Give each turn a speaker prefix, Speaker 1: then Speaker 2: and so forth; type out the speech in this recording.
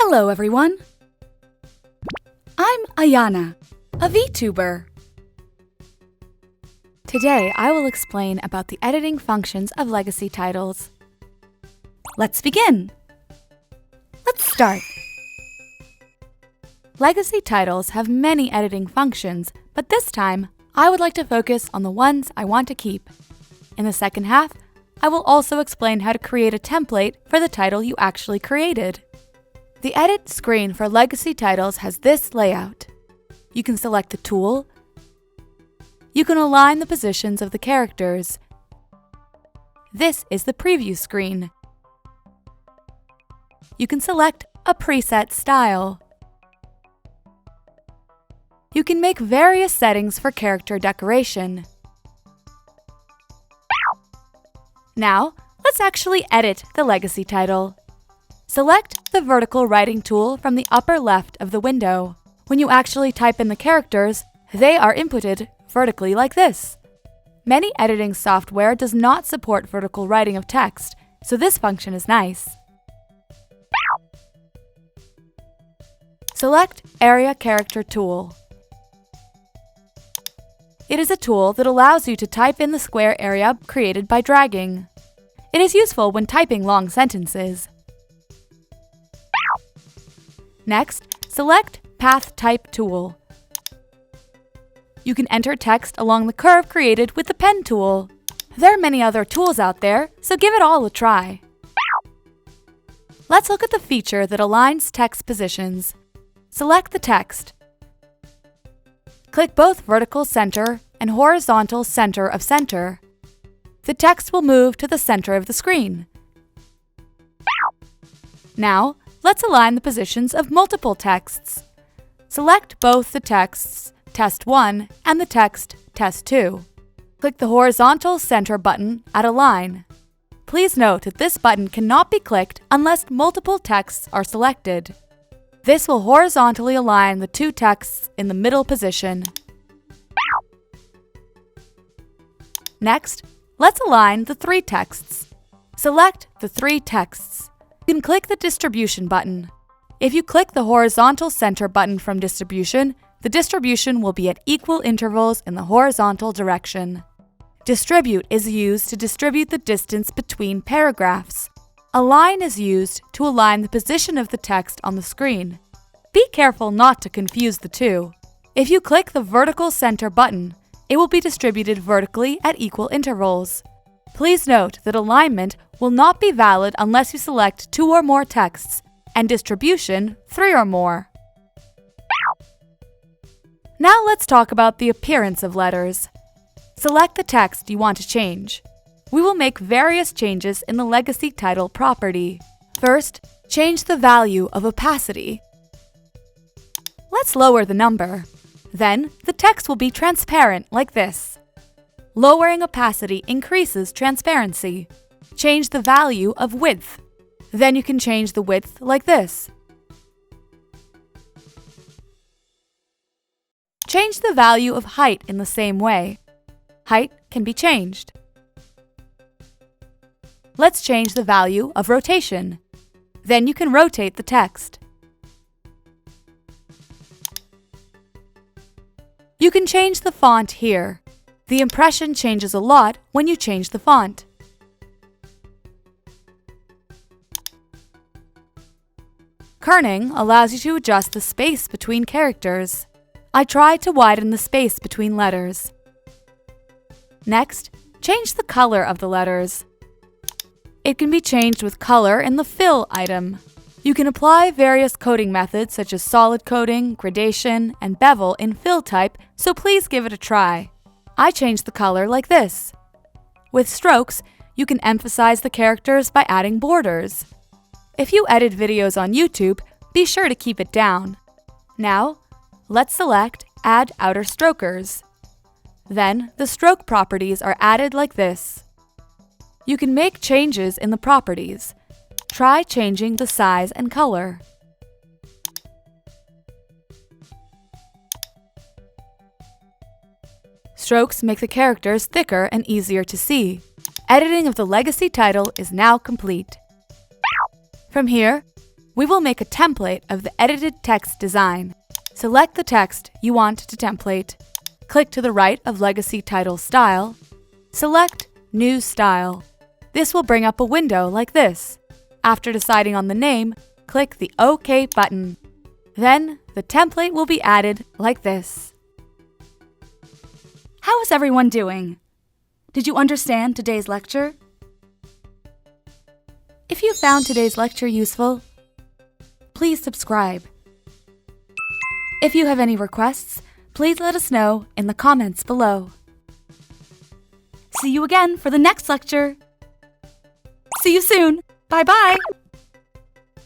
Speaker 1: Hello everyone! I'm AYANA, a Vtuber. Today I will explain about the editing functions of legacy titles. Let's begin! Let's start! Legacy titles have many editing functions, but this time I would like to focus on the ones I want to keep. In the second half, I will also explain how to create a template for the title you actually created. The Edit screen for legacy titles has this layout. You can select the tool. You can align the positions of the characters. This is the Preview screen. You can select a preset style. You can make various settings for character decoration. Now, let's actually edit the legacy title. Select the vertical writing tool from the upper left of the window. When you actually type in the characters, they are inputted vertically like this. Many editing software does not support vertical writing of text, so this function is nice. Select Area Character Tool. It is a tool that allows you to type in the square area created by dragging. It is useful when typing long sentences. Next, select Path Type tool. You can enter text along the curve created with the pen tool. There are many other tools out there, so give it all a try. Let's look at the feature that aligns text positions. Select the text. Click both vertical center and horizontal center of center. The text will move to the center of the screen. Now, let's align the positions of multiple texts. Select both the texts Test 1 and the text Test 2. Click the horizontal center button at Align. Please note that this button cannot be clicked unless multiple texts are selected. This will horizontally align the two texts in the middle position. Next, let's align the three texts. Select the three texts. You can click the Distribution button. If you click the horizontal center button from Distribution, the distribution will be at equal intervals in the horizontal direction. Distribute is used to distribute the distance between paragraphs. Align is used to align the position of the text on the screen. Be careful not to confuse the two. If you click the vertical center button, it will be distributed vertically at equal intervals. Please note that alignment will not be valid unless you select 2 or more texts, and distribution 3 or more. Now let's talk about the appearance of letters. Select the text you want to change. We will make various changes in the legacy title property. First, change the value of opacity. Let's lower the number. Then, the text will be transparent like this. Lowering opacity increases transparency. Change the value of width. Then you can change the width like this. Change the value of height in the same way. Height can be changed. Let's change the value of rotation. Then you can rotate the text. You can change the font here. The impression changes a lot when you change the font. Kerning allows you to adjust the space between characters. I try to widen the space between letters. Next, change the color of the letters. It can be changed with color in the Fill item. You can apply various coding methods such as solid coding, gradation, and bevel in Fill type, so please give it a try. I change the color like this. With strokes, you can emphasize the characters by adding borders. If you edit videos on YouTube, be sure to keep it down. Now, let's select Add Outer Strokers. Then, the stroke properties are added like this. You can make changes in the properties. Try changing the size and color. Strokes make the characters thicker and easier to see. Editing of the legacy title is now complete. From here, We will make a template of the edited text design. Select the text you want to template. Click to the right of Legacy Title Style. Select New Style. This will bring up a window like this. After deciding on the name, click the OK button. Then, the template will be added like this. How is everyone doing? Did you understand today's lecture? If you found today's lecture useful, please subscribe. If you have any requests, please let us know in the comments below. See you again for the next lecture. See you soon. Bye-bye.